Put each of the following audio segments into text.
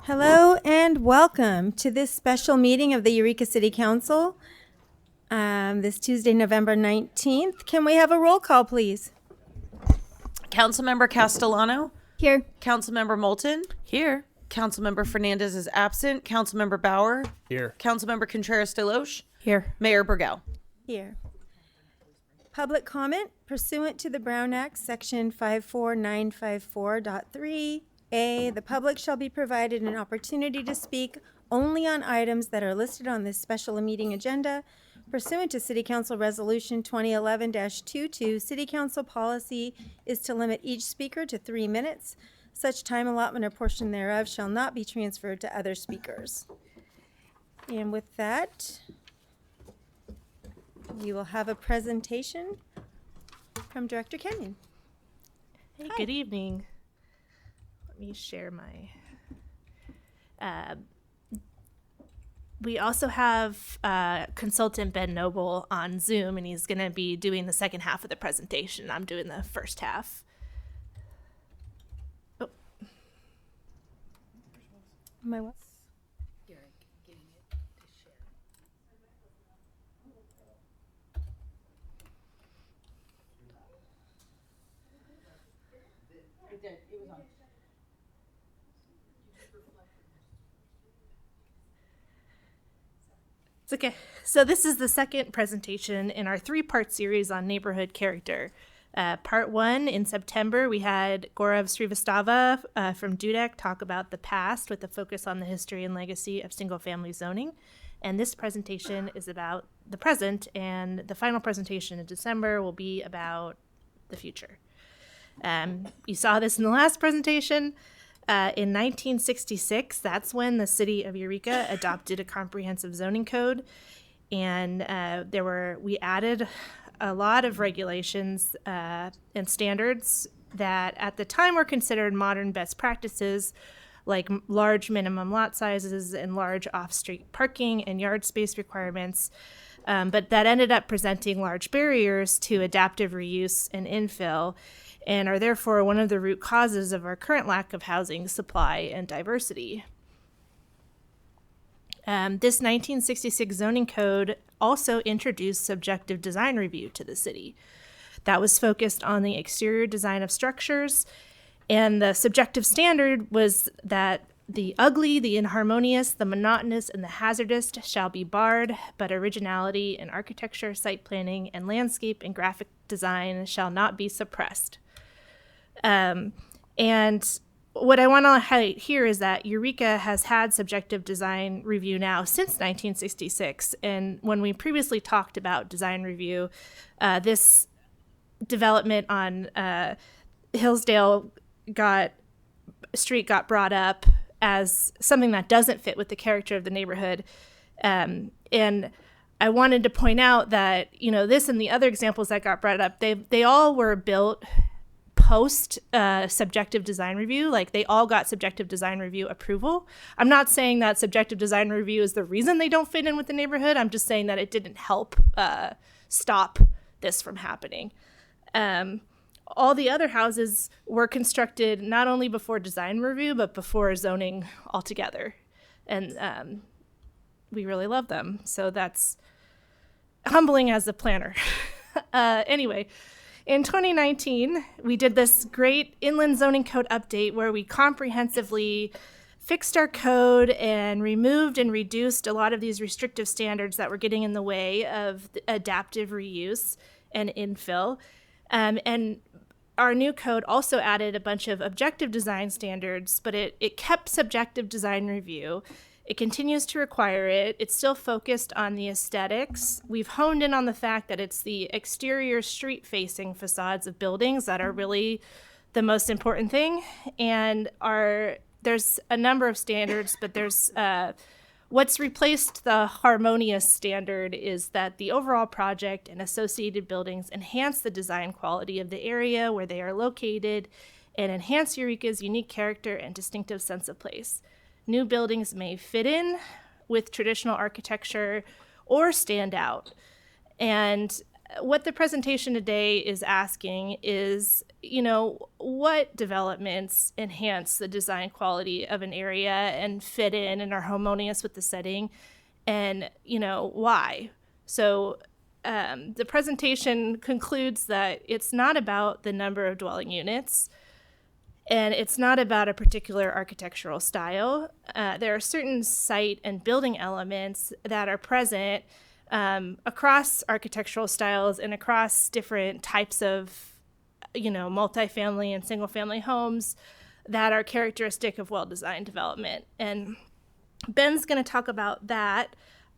Hello and welcome to this special meeting of the Eureka City Council this Tuesday, November 19th. Can we have a roll call, please? Councilmember Castellano. Here. Councilmember Moulton. Here. Councilmember Fernandez is absent. Councilmember Bauer. Here. Councilmember Contreras Deloche. Here. Mayor Burgell. Here. Public comment pursuant to the Brown Act, Section 54954.3A. The public shall be provided an opportunity to speak only on items that are listed on this special meeting agenda. Pursuant to City Council Resolution 2011-22, City Council policy is to limit each speaker to 3 minutes. Such time allotment or portion thereof shall not be transferred to other speakers. And with that, we will have a presentation from Director Kenyon. Hey, good evening. Let me share my... we also have consultant Ben Noble on Zoom, and he's going to be doing the second half of the presentation. I'm doing the first half. Oh. My what? It's okay. So this is the second presentation in our 3-part series on neighborhood character. Part 1, in September, we had Gaurav Srivastava from Dudek talk about the past with a focus on the history and legacy of single-family zoning. And this presentation is about the present, and the final presentation in December will be about the future. You saw this in the last presentation. In 1966, that's when the city of Eureka adopted a comprehensive zoning code, and we added a lot of regulations and standards that at the time were considered modern best practices, like large minimum lot sizes and large off-street parking and yard space requirements, but that ended up presenting large barriers to adaptive reuse and infill, and are therefore one of the root causes of our current lack of housing supply and diversity. This 1966 zoning code also introduced subjective design review to the city. That was focused on the exterior design of structures, and the subjective standard was that the ugly, the inharmonious, the monotonous, and the hazardous shall be barred, but originality in architecture, site planning, and landscape and graphic design shall not be suppressed. And what I want to highlight here is that Eureka has had subjective design review now since 1966. And when we previously talked about design review, this development on Hillsdale Street got brought up as something that doesn't fit with the character of the neighborhood. And I wanted to point out that, this and the other examples that got brought up, they all were built post subjective design review. Like, they all got subjective design review approval. I'm not saying that subjective design review is the reason they don't fit in with the neighborhood. I'm just saying that it didn't help stop this from happening. All the other houses were constructed not only before design review, but before zoning altogether. And we really love them. So that's humbling as a planner. Anyway, in 2019, we did this great inland zoning code update where we comprehensively fixed our code and removed and reduced a lot of these restrictive standards that were getting in the way of adaptive reuse and infill. And our new code also added a bunch of objective design standards, but it kept subjective design review. It continues to require it. It's still focused on the aesthetics. We've honed in on the fact that it's the exterior street-facing facades of buildings that are really the most important thing. And there's a number of standards, but there's what's replaced the harmonious standard is that the overall project and associated buildings enhance the design quality of the area where they are located and enhance Eureka's unique character and distinctive sense of place. New buildings may fit in with traditional architecture or stand out. And what the presentation today is asking is, what developments enhance the design quality of an area and fit in and are harmonious with the setting, and, why? So the presentation concludes that it's not about the number of dwelling units, and it's not about a particular architectural style. There are certain site and building elements that are present across architectural styles and across different types of, multifamily and single-family homes that are characteristic of well-designed development. And Ben's going to talk about that.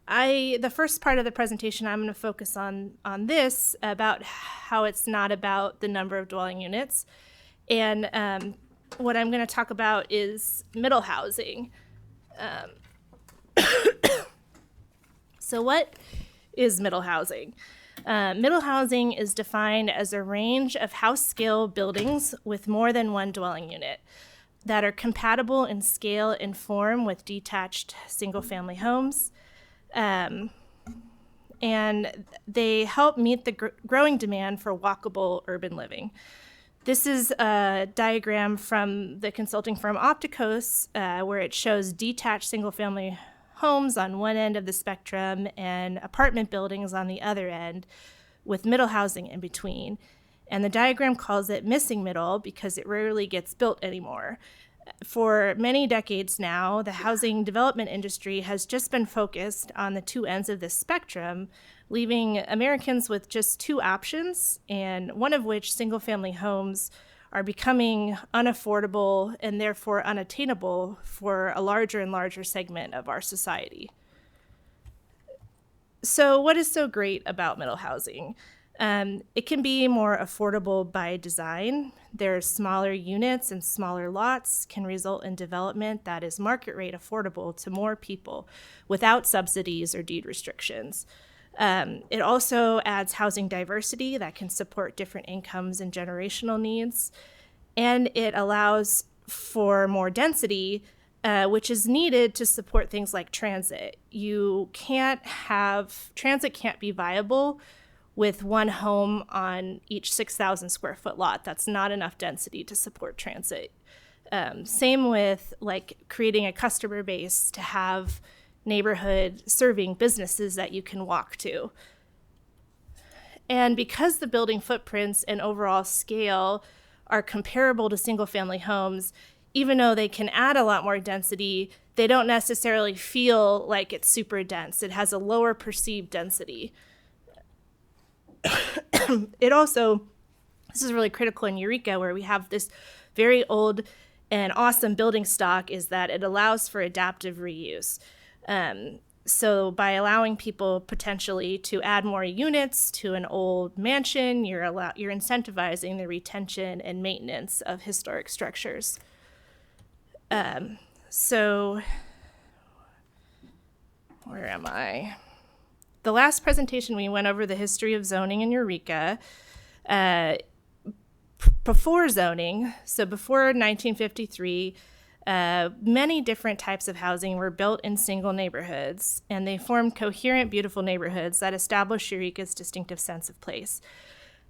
The first part of the presentation, I'm going to focus on this, about how it's not about the number of dwelling units. And what I'm going to talk about is middle housing. So what is middle housing? Middle housing is defined as a range of house-scale buildings with more than one dwelling unit that are compatible in scale and form with detached single-family homes. And they help meet the growing demand for walkable urban living. This is a diagram from the consulting firm Opticos, where it shows detached single-family homes on one end of the spectrum and apartment buildings on the other end, with middle housing in between. And the diagram calls it missing middle because it rarely gets built anymore. For many decades now, the housing development industry has just been focused on the two ends of this spectrum, leaving Americans with just two options, and one of which, single-family homes, are becoming unaffordable and therefore unattainable for a larger and larger segment of our society. So what is so great about middle housing? It can be more affordable by design. Their smaller units and smaller lots can result in development that is market rate affordable to more people without subsidies or deed restrictions. It also adds housing diversity that can support different incomes and generational needs. And it allows for more density, which is needed to support things like transit. Transit can't be viable with one home on each 6,000 square foot lot. That's not enough density to support transit. Same with creating a customer base to have neighborhood serving businesses that you can walk to. And because the building footprints and overall scale are comparable to single family homes, even though they can add a lot more density, they don't necessarily feel like it's super dense. It has a lower perceived density. This is really critical in Eureka, where we have this very old and awesome building stock, is that it allows for adaptive reuse. So by allowing people potentially to add more units to an old mansion, you're incentivizing the retention and maintenance of historic structures. So where am I? The last presentation, we went over the history of zoning in Eureka. Before zoning, so before 1953, many different types of housing were built in single neighborhoods, and they formed coherent, beautiful neighborhoods that established Eureka's distinctive sense of place.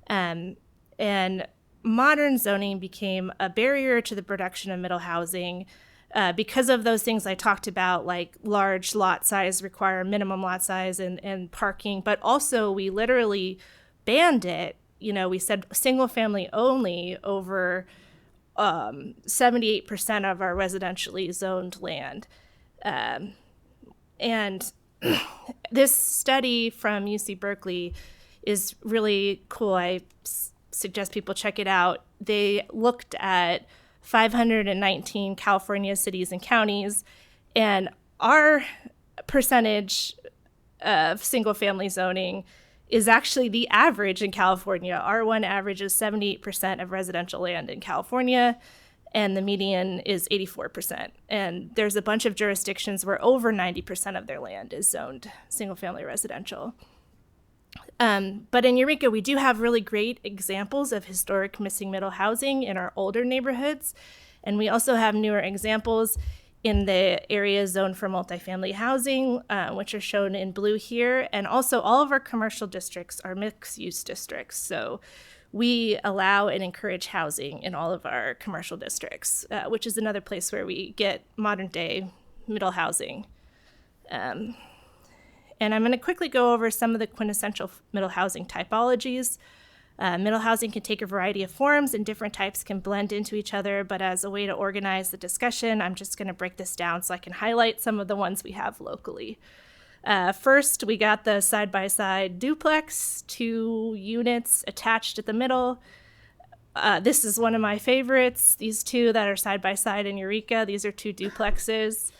And modern zoning became a barrier to the production of middle housing because of those things I talked about, like large lot size require minimum lot size and parking, but also we literally banned it. We said single family only over 78% of our residentially zoned land. And this study from UC Berkeley is really cool. I suggest people check it out. They looked at 519 California cities and counties, and our percentage of single family zoning is actually the average in California. R1 average is 78% of residential land in California, and the median is 84%. And there's a bunch of jurisdictions where over 90% of their land is zoned single-family residential. But in Eureka, we do have really great examples of historic missing middle housing in our older neighborhoods, and we also have newer examples in the areas zoned for multifamily housing, which are shown in blue here. And also all of our commercial districts are mixed-use districts. So we allow and encourage housing in all of our commercial districts, which is another place where we get modern-day middle housing. And I'm going to quickly go over some of the quintessential middle housing typologies. Middle housing can take a variety of forms and different types can blend into each other, but as a way to organize the discussion, I'm just going to break this down so I can highlight some of the ones we have locally. First, we got the side-by-side duplex, 2 units attached at the middle. This is one of my favorites. These 2 that are side-by-side in Eureka, these are 2 duplexes.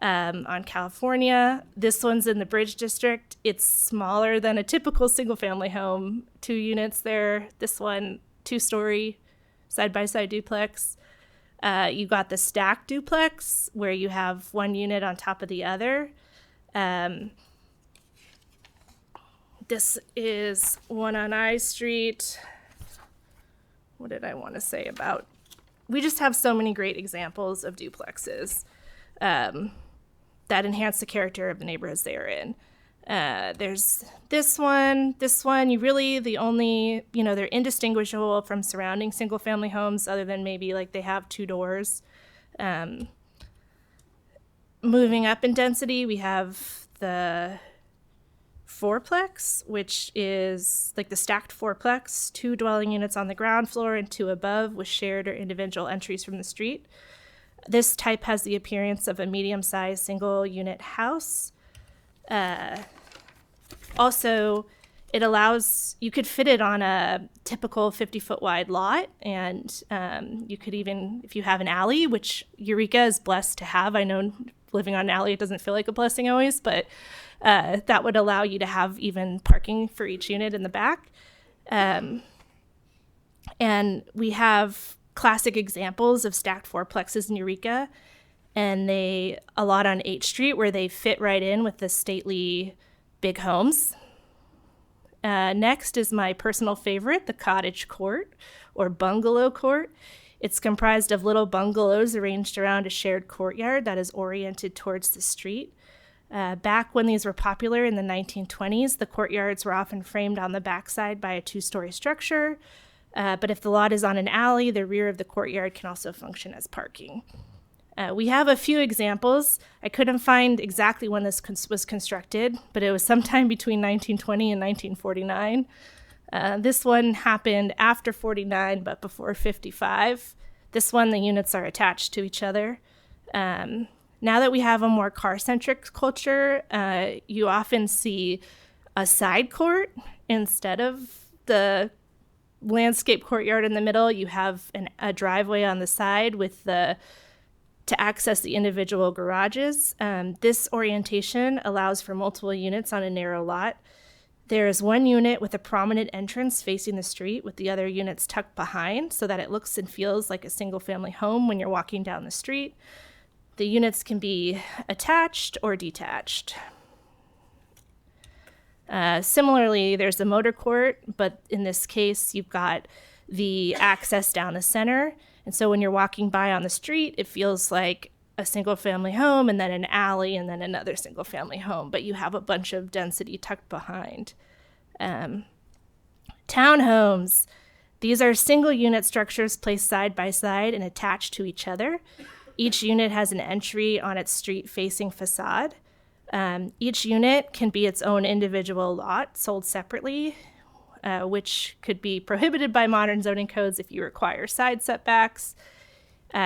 On California. This one's in the Bridge District. It's smaller than a typical single-family home. 2 units there. This one, 2-story, side-by-side duplex. You got the stacked duplex, where you have 1 unit on top of the other. This is one on I Street. What did I want to say about? We just have so many great examples of duplexes. That enhance the character of the neighborhoods they're in. There's this one, you really, the only, they're indistinguishable from surrounding single family homes other than maybe like they have 2 doors. Moving up in density, we have the 4-plex, which is like the stacked 4-plex, 2 dwelling units on the ground floor and 2 above with shared or individual entries from the street. This type has the appearance of a medium-sized single-unit house. Also, it allows, you could fit it on a typical 50-foot wide lot, and you could even, if you have an alley, which Eureka is blessed to have. I know living on an alley, it doesn't feel like a blessing always, but that would allow you to have even parking for each unit in the back. And we have classic examples of stacked 4-plexes in Eureka, and a lot on H Street where they fit right in with the stately big homes. Next is my personal favorite, the cottage court or bungalow court. It's comprised of little bungalows arranged around a shared courtyard that is oriented towards the street. Back when these were popular in the 1920s, the courtyards were often framed on the backside by a 2-story structure. But if the lot is on an alley, the rear of the courtyard can also function as parking. We have a few examples. I couldn't find exactly when this was constructed, but it was sometime between 1920 and 1949. This one happened after 49, but before 55. This one, the units are attached to each other. Now that we have a more car-centric culture, you often see a side court instead of the landscape courtyard in the middle. You have a driveway on the side with to access the individual garages. This orientation allows for multiple units on a narrow lot. There is 1 unit with a prominent entrance facing the street with the other units tucked behind so that it looks and feels like a single family home when you're walking down the street. The units can be attached or detached. Similarly, there's the motor court, but in this case, you've got the access down the center. And so when you're walking by on the street, it feels like a single family home and then an alley and then another single family home, but you have a bunch of density tucked behind. Townhomes. These are single unit structures placed side by side and attached to each other. Each unit has an entry on its street-facing facade. Each unit can be its own individual lot sold separately, which could be prohibited by modern zoning codes if you require side setbacks.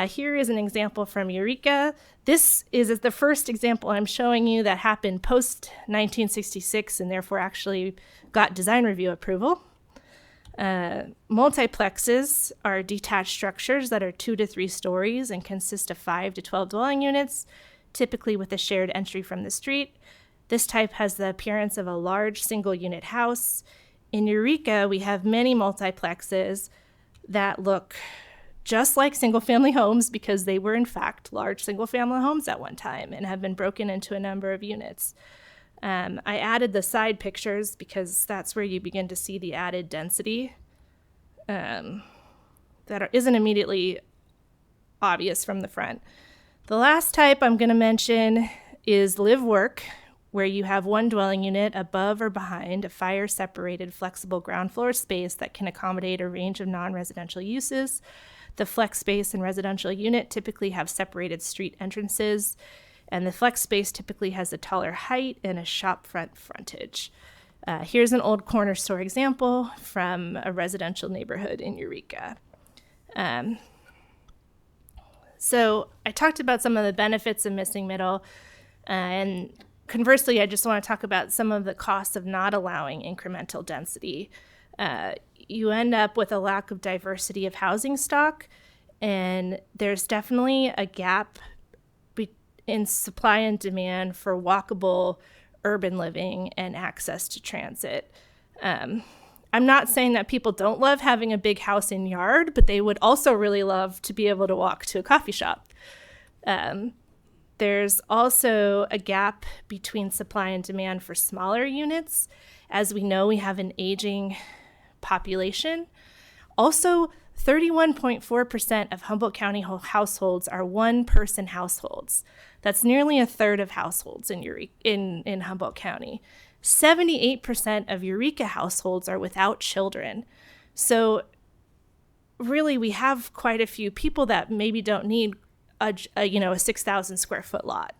Here is an example from Eureka. This is the first example I'm showing you that happened post-1966 and therefore actually got design review approval. Multiplexes are detached structures that are 2 to 3 stories and consist of 5 to 12 dwelling units, typically with a shared entry from the street. This type has the appearance of a large single unit house. In Eureka, we have many multiplexes that look just like single family homes because they were in fact large single family homes at one time and have been broken into a number of units. I added the side pictures because that's where you begin to see the added density that isn't immediately obvious from the front. The last type I'm going to mention is live-work, where you have one dwelling unit above or behind a fire-separated flexible ground floor space that can accommodate a range of non-residential uses. The flex space and residential unit typically have separated street entrances, and the flex space typically has a taller height and a shop front frontage. Here's an old corner store example from a residential neighborhood in Eureka. So I talked about some of the benefits of missing middle, and conversely, I just want to talk about some of the costs of not allowing incremental density. You end up with a lack of diversity of housing stock, and there's definitely a gap in supply and demand for walkable urban living and access to transit. I'm not saying that people don't love having a big house and yard, but they would also really love to be able to walk to a coffee shop. There's also a gap between supply and demand for smaller units. As we know, we have an aging population. Also, 31.4% of Humboldt County households are one-person households. That's nearly a third of households in Humboldt County. 78% of Eureka households are without children. So really, we have quite a few people that maybe don't need a 6,000 square foot lot,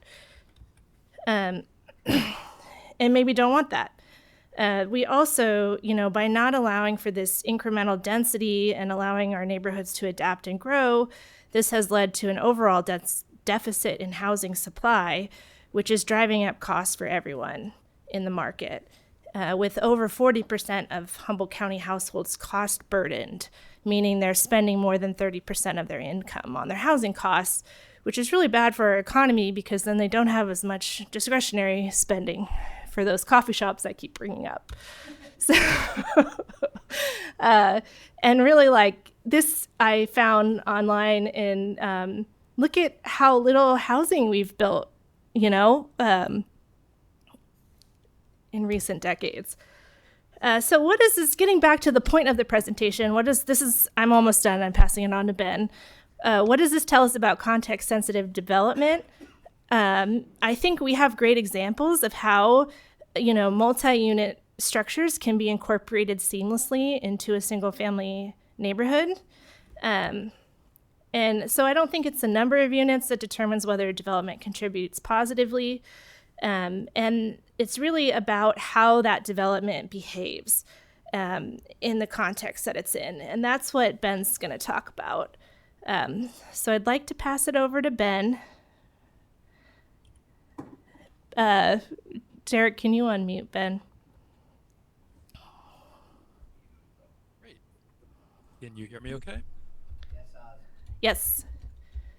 and maybe don't want that. We also, by not allowing for this incremental density and allowing our neighborhoods to adapt and grow, this has led to an overall deficit in housing supply, which is driving up costs for everyone in the market, with over 40% of Humboldt County households cost burdened, meaning they're spending more than 30% of their income on their housing costs, which is really bad for our economy because then they don't have as much discretionary spending for those coffee shops I keep bringing up. So, and really, like, this I found online, and look at how little housing we've built, in recent decades. So what is this, getting back to the point of the presentation, I'm almost done, I'm passing it on to Ben. What does this tell us about context-sensitive development? I think we have great examples of how, multi-unit structures can be incorporated seamlessly into a single-family neighborhood. And so I don't think it's the number of units that determines whether development contributes positively. And it's really about how that development behaves in the context that it's in. And that's what Ben's going to talk about. So I'd like to pass it over to Ben. Derek, can you unmute Ben? Great. Can you hear me okay? Yes.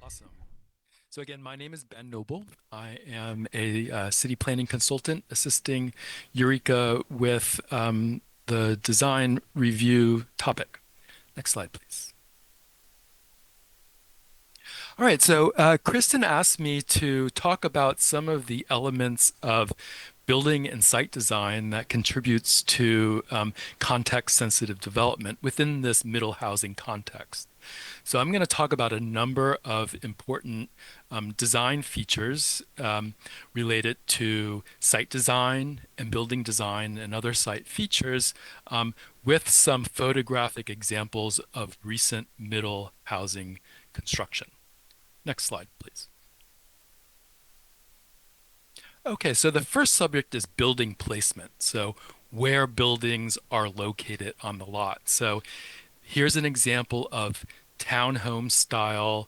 Awesome. So again, my name is Ben Noble. I am a city planning consultant assisting Eureka with the design review topic. Next slide, please. All right, so Kristen asked me to talk about some of the elements of building and site design that contributes to context-sensitive development within this middle housing context. So I'm going to talk about a number of important design features related to site design and building design and other site features with some photographic examples of recent middle housing construction. Next slide, please. Okay, so the first subject is building placement. So where buildings are located on the lot. So here's an example of townhome style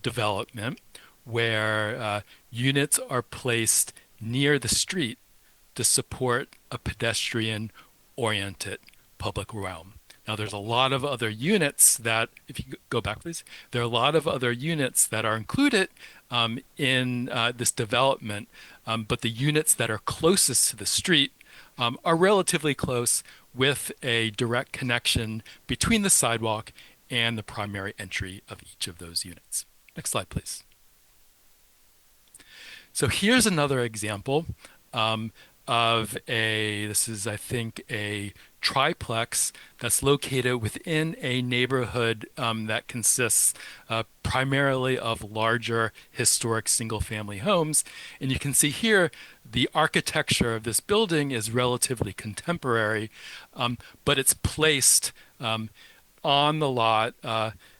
development where units are placed near the street to support a pedestrian oriented public realm. Now there's a lot of other units that, if you go back please, there are a lot of other units that are included in this development, but the units that are closest to the street are relatively close with a direct connection between the sidewalk and the primary entry of each of those units. Next slide, please. So here's another example of this is, I think, a triplex that's located within a neighborhood that consists primarily of larger historic single-family homes. And you can see here the architecture of this building is relatively contemporary, but it's placed on the lot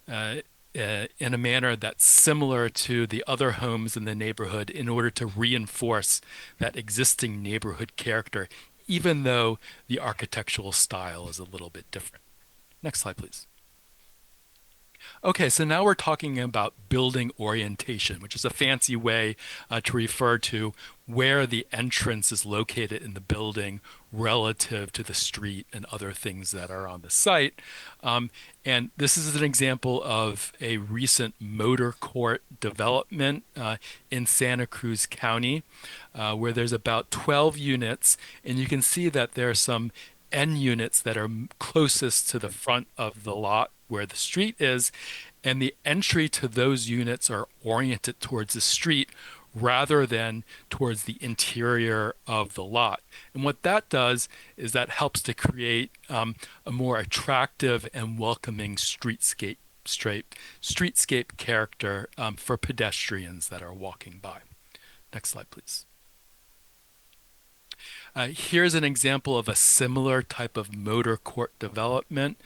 in a manner that's similar to the other homes in the neighborhood in order to reinforce that existing neighborhood character, even though the architectural style is a little bit different. Next slide, please. Okay, so now we're talking about building orientation, which is a fancy way to refer to where the entrance is located in the building relative to the street and other things that are on the site. And this is an example of a recent motor court development in Santa Cruz County, where there's about 12 units, and you can see that there are some end units that are closest to the front of the lot where the street is, and the entry to those units are oriented towards the street rather than towards the interior of the lot. And what that does is that helps to create a more attractive and welcoming streetscape character for pedestrians that are walking by. Next slide, please. Here's an example of a similar type of motor court development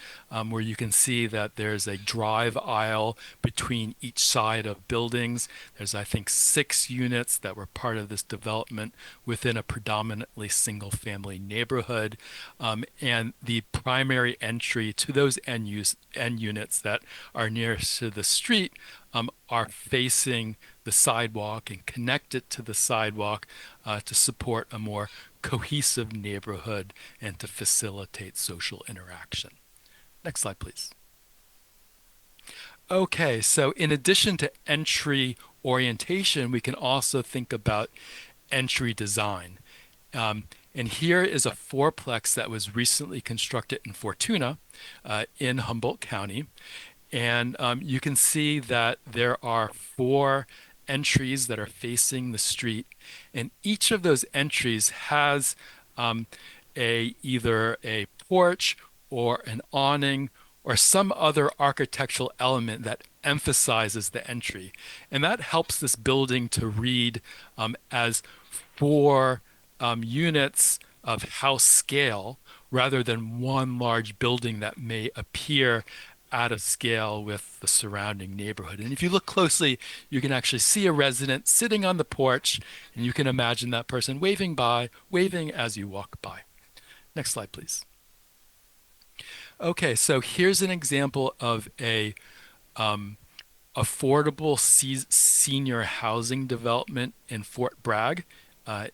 where you can see that there's a drive aisle between each side of buildings. There's, I think, 6 units that were part of this development within a predominantly single-family neighborhood. And the primary entry to those end units that are nearest to the street are facing the sidewalk and connected to the sidewalk to support a more cohesive neighborhood and to facilitate social interaction. Next slide, please. Okay, so in addition to entry orientation, we can also think about entry design. And here is a fourplex that was recently constructed in Fortuna in Humboldt County. And you can see that there are 4 entries that are facing the street, and each of those entries has either a porch or an awning or some other architectural element that emphasizes the entry. And that helps this building to read as 4 units of house scale rather than one large building that may appear out of scale with the surrounding neighborhood. And if you look closely, you can actually see a resident sitting on the porch, and you can imagine that person waving as you walk by. Next slide, please. Okay, so here's an example of a affordable senior housing development in Fort Bragg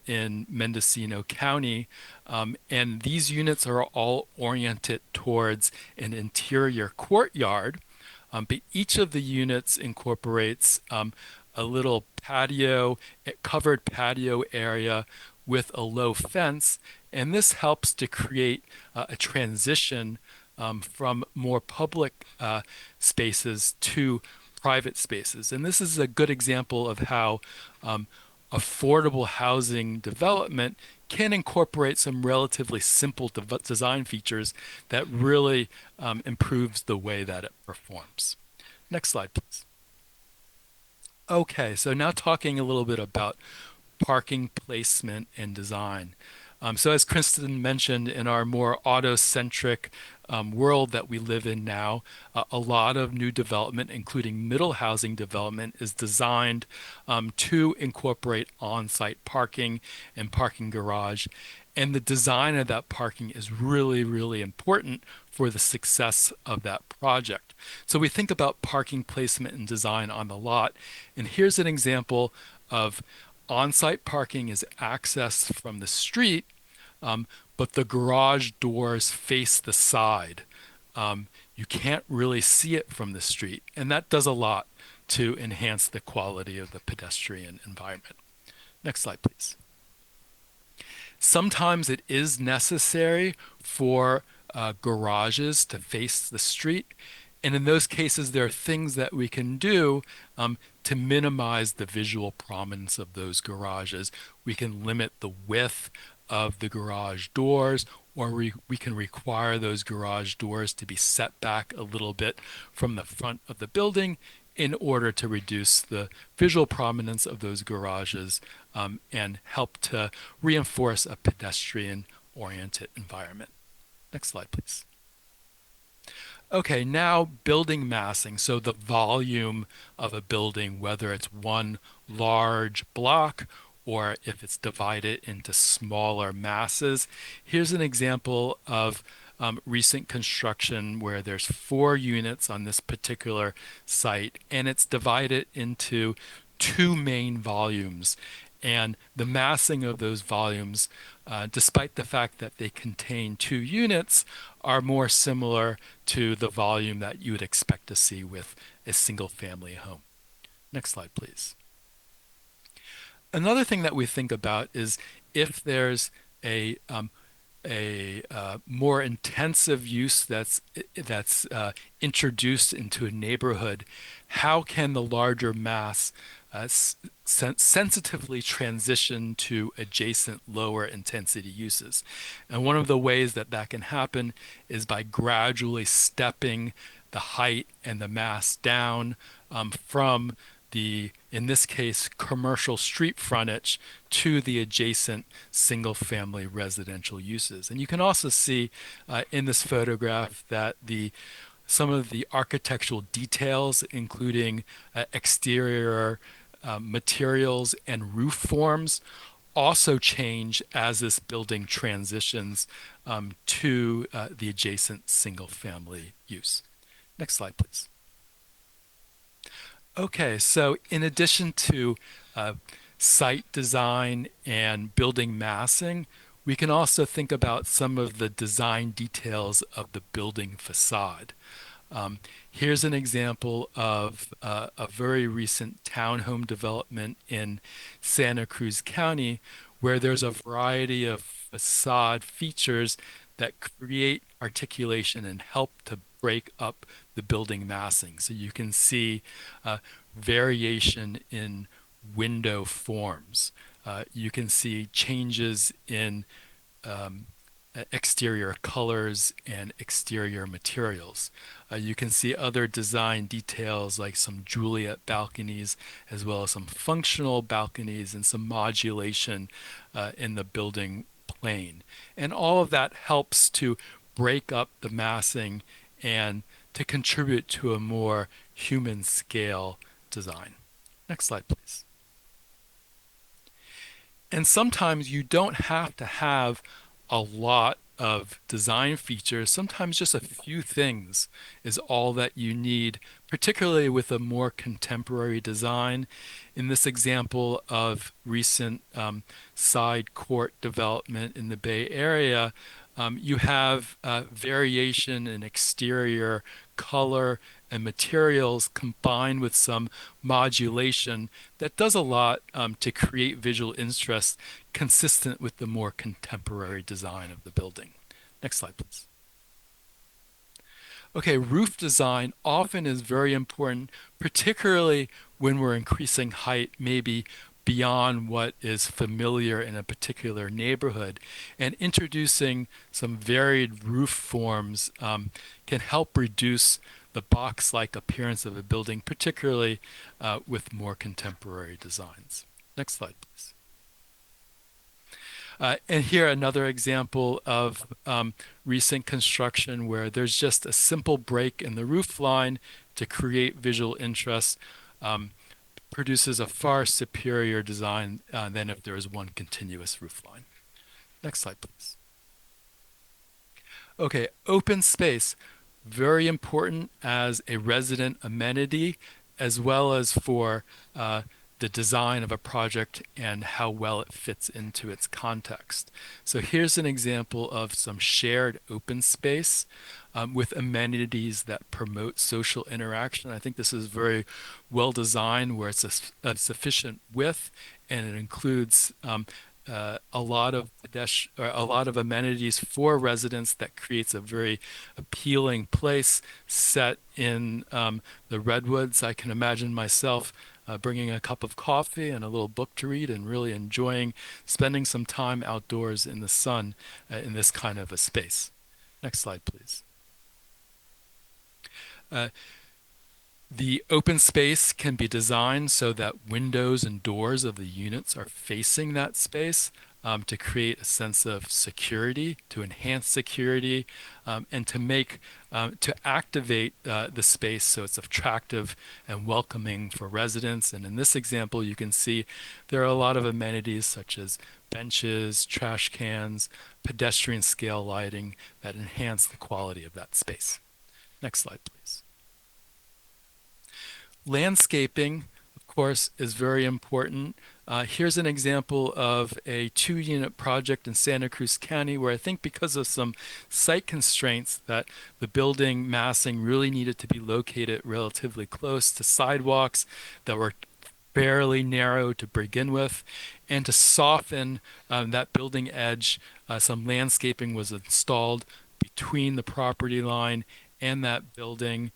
in Mendocino County. And these units are all oriented towards an interior courtyard, but each of the units incorporates a little covered patio area with a low fence, and this helps to create a transition from more public spaces to private spaces. And this is a good example of how affordable housing development can incorporate some relatively simple design features that really improves the way that it performs. Next slide, please. Okay, so now talking a little bit about parking placement and design. So as Kristen mentioned, in our more auto-centric world that we live in now, a lot of new development, including middle housing development, is designed to incorporate on-site parking and parking garage. And the design of that parking is really, really important for the success of that project. So we think about parking placement and design on the lot. And here's an example of on-site parking is accessed from the street, but the garage doors face the side. You can't really see it from the street, and that does a lot to enhance the quality of the pedestrian environment. Next slide, please. Sometimes it is necessary for garages to face the street. And in those cases, there are things that we can do to minimize the visual prominence of those garages. We can limit the width of the garage doors, or we can require those garage doors to be set back a little bit from the front of the building in order to reduce the visual prominence of those garages and help to reinforce a pedestrian-oriented environment. Next slide, please. Okay, now building massing. So the volume of a building, whether it's one large block or if it's divided into smaller masses. Here's an example of recent construction where there's 4 units on this particular site, and it's divided into 2 main volumes. And the massing of those volumes, despite the fact that they contain 2 units, are more similar to the volume that you would expect to see with a single family home. Next slide, please. Another thing that we think about is if there's a more intensive use that's introduced into a neighborhood, how can the larger mass sensitively transition to adjacent lower intensity uses? And one of the ways that that can happen is by gradually stepping the height and the mass down from the, in this case, commercial street frontage to the adjacent single-family residential uses. And you can also see in this photograph that some of the architectural details, including exterior materials and roof forms, also change as this building transitions to the adjacent single-family use. Next slide, please. Okay, so in addition to site design and building massing, we can also think about some of the design details of the building facade. Here's an example of a very recent townhome development in Santa Cruz County where there's a variety of facade features that create articulation and help to break up the building massing. So you can see variation in window forms. You can see changes in exterior colors and exterior materials. You can see other design details like some Juliet balconies as well as some functional balconies and some modulation in the building plane. And all of that helps to break up the massing and to contribute to a more human scale design. Next slide, please. And sometimes you don't have to have a lot of design features. Sometimes just a few things is all that you need, particularly with a more contemporary design. In this example of recent side court development in the Bay Area, you have variation in exterior color and materials combined with some modulation that does a lot to create visual interest consistent with the more contemporary design of the building. Next slide, please. Okay, roof design often is very important, particularly when we're increasing height, maybe beyond what is familiar in a particular neighborhood. And introducing some varied roof forms can help reduce the box-like appearance of a building, particularly with more contemporary designs. Next slide, please. And here another example of recent construction where there's just a simple break in the roof line to create visual interest. Produces a far superior design than if there is one continuous roof line. Next slide, please. Okay, open space, very important as a resident amenity as well as for the design of a project and how well it fits into its context. So here's an example of some shared open space with amenities that promote social interaction. I think this is very well designed where it's a sufficient width and it includes a lot of amenities for residents that creates a very appealing place set in the redwoods. I can imagine myself bringing a cup of coffee and a little book to read and really enjoying spending some time outdoors in the sun in this kind of a space. Next slide, please. The open space can be designed so that windows and doors of the units are facing that space to create a sense of security, to enhance security, and to activate the space so it's attractive and welcoming for residents. And in this example, you can see there are a lot of amenities such as benches, trash cans, pedestrian scale lighting that enhance the quality of that space. Next slide, please. Landscaping, of course, is very important. Here's an example of a 2-unit project in Santa Cruz County where I think because of some site constraints that the building massing really needed to be located relatively close to sidewalks that were fairly narrow to begin with, and to soften that building edge, some landscaping was installed between the property line and that building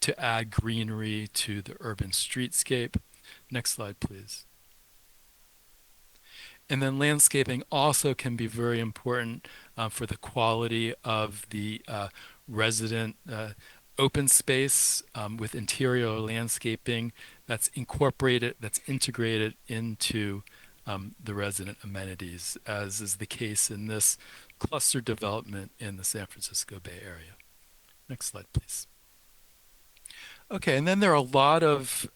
to add greenery to the urban streetscape. Next slide, please. And then landscaping also can be very important for the quality of the resident open space with interior landscaping that's incorporated, that's integrated into the resident amenities, as is the case in this cluster development in the San Francisco Bay Area. Next slide, please. Okay, and then there are a lot of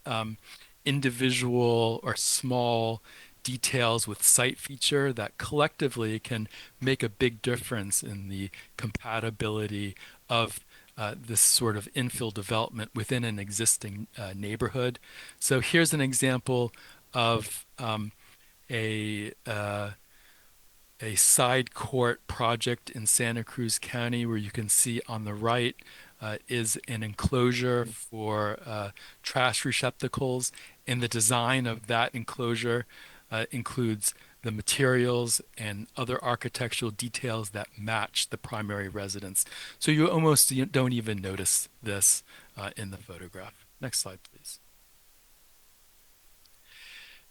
individual or small details with site feature that collectively can make a big difference in the compatibility of this sort of infill development within an existing neighborhood. So here's an example of a side court project in Santa Cruz County where you can see on the right is an enclosure for trash receptacles, and the design of that enclosure includes the materials and other architectural details that match the primary residence. So you almost don't even notice this in the photograph. Next slide, please.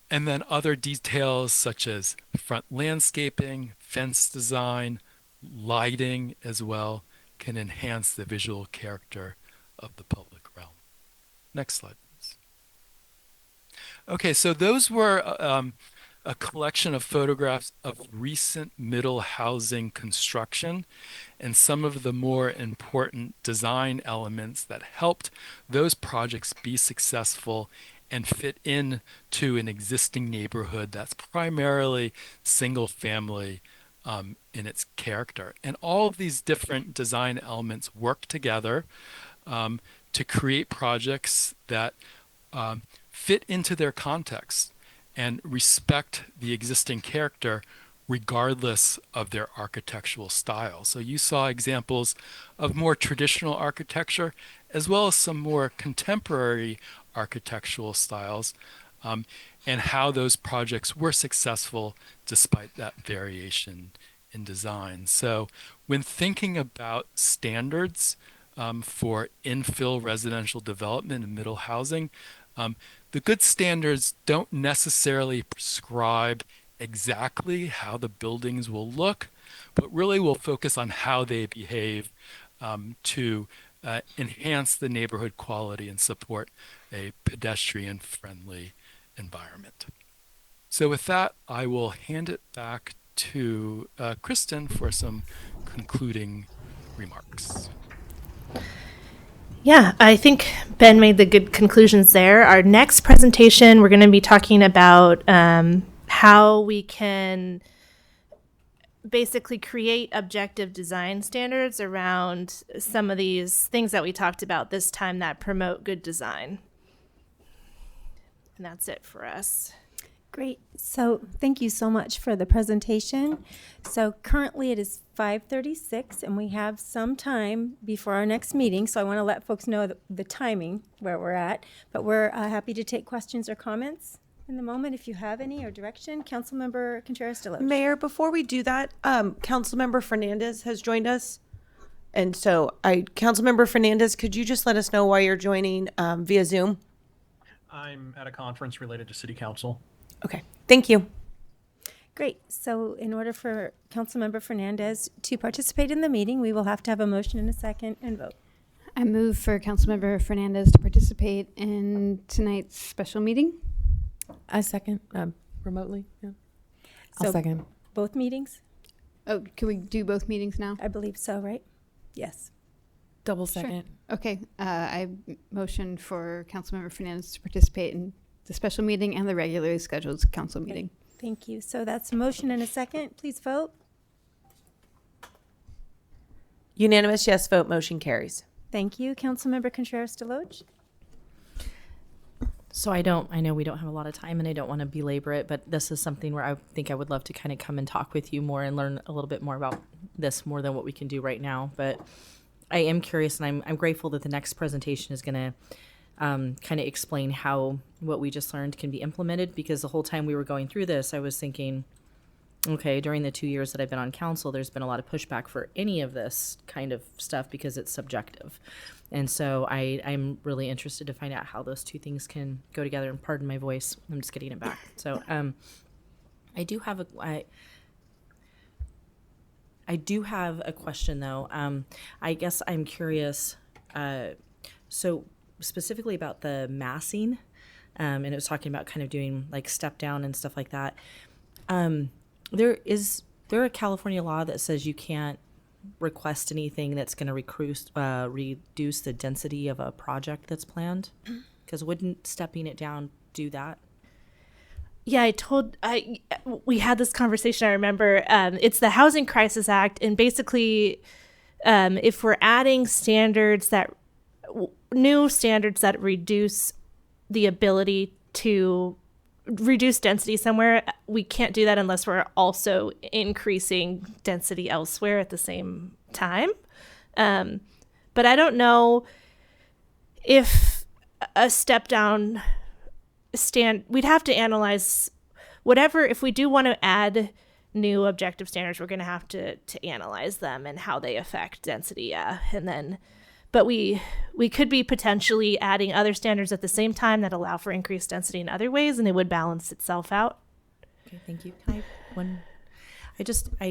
And then other details such as front landscaping, fence design, lighting as well can enhance the visual character of the public realm. Next slide, please. Okay, so those were a collection of photographs of recent middle housing construction and some of the more important design elements that helped those projects be successful and fit in to an existing neighborhood that's primarily single family in its character. And all of these different design elements work together to create projects that fit into their context and respect the existing character regardless of their architectural style. So you saw examples of more traditional architecture as well as some more contemporary architectural styles and how those projects were successful despite that variation in design. So when thinking about standards for infill residential development and middle housing, the good standards don't necessarily prescribe exactly how the buildings will look, but really will focus on how they behave to enhance the neighborhood quality and support a pedestrian-friendly environment. So with that, I will hand it back to Kristen for some concluding remarks. Yeah, I think Ben made the good conclusions there. Our next presentation, we're going to be talking about how we can basically create objective design standards around some of these things that we talked about this time that promote good design. And that's it for us. Great. So thank you so much for the presentation. So currently it is 5:36 and we have some time before our next meeting. So I want to let folks know the timing where we're at, but we're happy to take questions or comments in the moment if you have any or direction. Councilmember Contreras-Deloche. Mayor, before we do that, Councilmember Fernandez has joined us. And so Councilmember Fernandez, could you just let us know why you're joining via Zoom? I'm at a conference related to city council. Okay, thank you. Great. So in order for Councilmember Fernandez to participate in the meeting, we will have to have a motion and a second and vote. I move for Councilmember Fernandez to participate in tonight's special meeting. I second, remotely, yeah. So I'll second. both meetings? Oh, can we do both meetings now? I believe so, right? Yes. Double Sure. second. Okay, I motion for Councilmember Fernandez to participate in the special meeting and the regularly scheduled council meeting. Thank you. So that's a motion and a second. Please vote. Unanimous yes vote, motion carries. Thank you. Councilmember Contreras Deloche? So I know we don't have a lot of time and I don't want to belabor it, but this is something where I think I would love to kind of come and talk with you more and learn a little bit more about this more than what we can do right now. But I am curious, and I'm grateful that the next presentation is going to kind of explain how what we just learned can be implemented, because the whole time we were going through this, I was thinking, okay, during the 2 years that I've been on council, there's been a lot of pushback for any of this kind of stuff because it's subjective. And so I'm really interested to find out how those two things can go together. And pardon my voice, I'm just getting it back. So I do have a question though. I guess I'm curious. So specifically about the massing, and it was talking about kind of doing like step down and stuff like that. Is there a California law that says you can't request anything that's going to reduce the density of a project that's planned? Because wouldn't stepping it down do that? Yeah, we had this conversation. I remember it's the Housing Crisis Act, and basically, if we're adding new standards that reduce the ability to reduce density somewhere, we can't do that unless we're also increasing density elsewhere at the same time. But I don't know if a step down we'd have to analyze whatever. If we do want to add new objective standards, we're going to have to analyze them and how they affect density. Yeah. And then, but we could be potentially adding other standards at the same time that allow for increased density in other ways, and it would balance itself out. Okay, thank you. I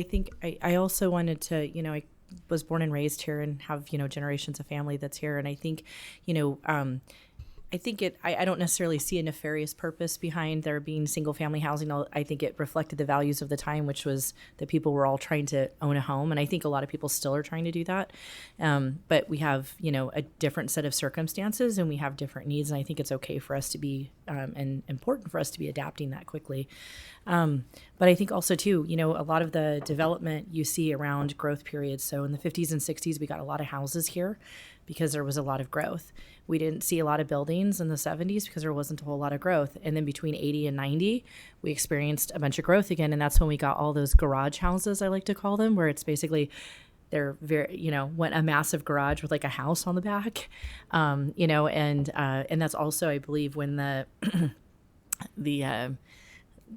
think I also wanted to, I was born and raised here and have, generations of family that's here. And I think, I don't necessarily see a nefarious purpose behind there being single family housing. I think it reflected the values of the time, which was that people were all trying to own a home. And I think a lot of people still are trying to do that. But we have, a different set of circumstances and we have different needs. And I think it's okay for us to be, and important for us to be adapting that quickly. But I think also too, a lot of the development you see around growth periods. So in the 50s and 60s, we got a lot of houses here because there was a lot of growth. We didn't see a lot of buildings in the 70s because there wasn't a whole lot of growth. And then between 80 and 90, we experienced a bunch of growth again. And that's when we got all those garage houses, I like to call them, where it's basically they're very, went a massive garage with like a house on the back, and that's also, I believe, when the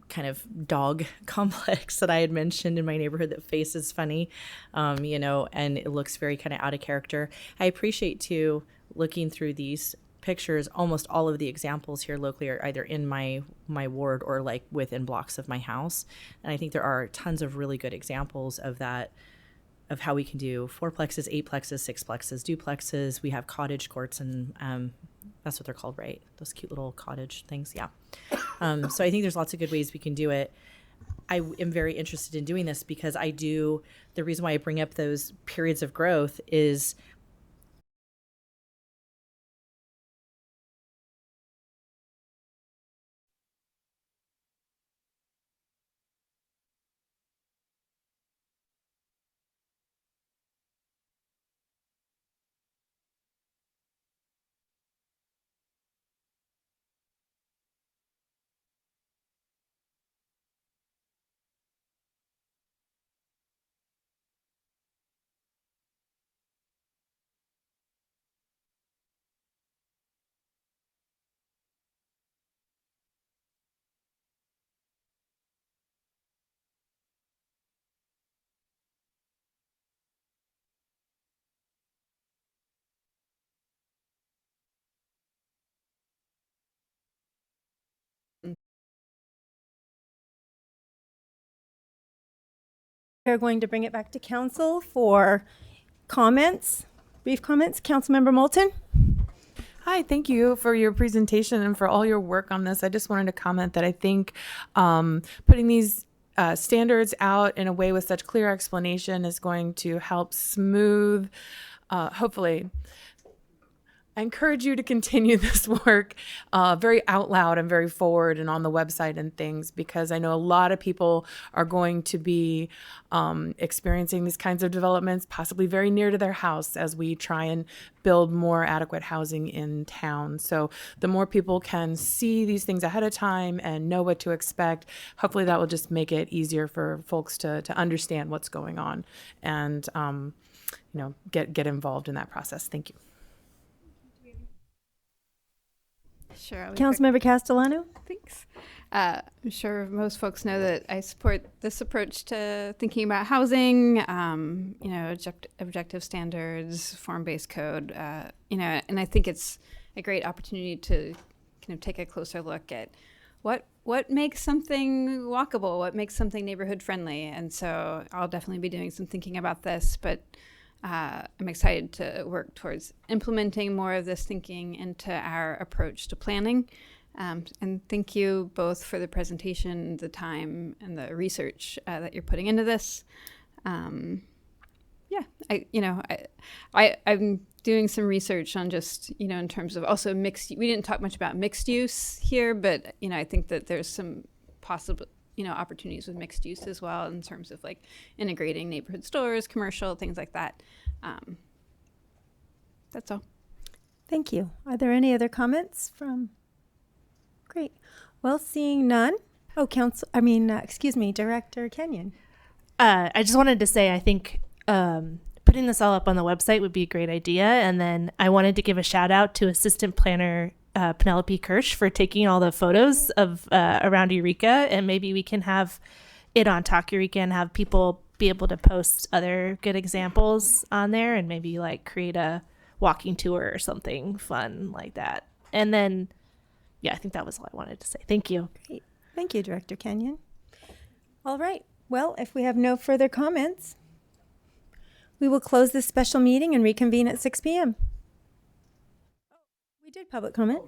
kind of dog complex that I had mentioned in my neighborhood that faces funny, and it looks very kind of out of character. I appreciate too, looking through these pictures, almost all of the examples here locally are either in my ward or like within blocks of my house. And I think there are tons of really good examples of that, of how we can do fourplexes, eightplexes, sixplexes, duplexes. We have cottage courts, and that's what they're called, right? Those cute little cottage things. Yeah. So I think there's lots of good ways we can do it. I am very interested in doing this because the reason why I bring up those periods of growth is We're going to bring it back to council for comments, brief comments. Councilmember Moulton? Hi, thank you for your presentation and for all your work on this. I just wanted to comment that I think putting these standards out in a way with such clear explanation is going to help smooth, hopefully. I encourage you to continue this work very out loud and very forward and on the website and things, because I know a lot of people are going to be experiencing these kinds of developments, possibly very near to their house, as we try and build more adequate housing in town. So the more people can see these things ahead of time and know what to expect, hopefully that will just make it easier for folks to understand what's going on and get involved in that process. Thank you. Sure. Councilmember Castellano? Thanks. I'm sure most folks know that I support this approach to thinking about housing, objective standards, form-based code, and I think it's a great opportunity to kind of take a closer look at what makes something walkable, what makes something neighborhood friendly. And so I'll definitely be doing some thinking about this, but I'm excited to work towards implementing more of this thinking into our approach to planning. And thank you both for the presentation, the time, and the research that you're putting into this. I'm doing some research on just, in terms of also mixed. We didn't talk much about mixed use here, but I think that there's some possible opportunities with mixed use as well, in terms of like integrating neighborhood stores, commercial, things like that. That's all. Thank you. Are there any other comments from? Great. Well, seeing none. Oh, Director Kenyon. I just wanted to say, I think putting this all up on the website would be a great idea. And then I wanted to give a shout out to Assistant Planner Penelope Kirsch for taking all the photos of around Eureka, and maybe we can have it on Talk Eureka and have people be able to post other good examples on there, and maybe like create a walking tour or something fun like that. And then, I think that was all I wanted to say. Thank you. Great. Thank you, Director Kenyon. All right. Well, if we have no further comments, we will close this special meeting and reconvene at 6 p.m. We did public comment.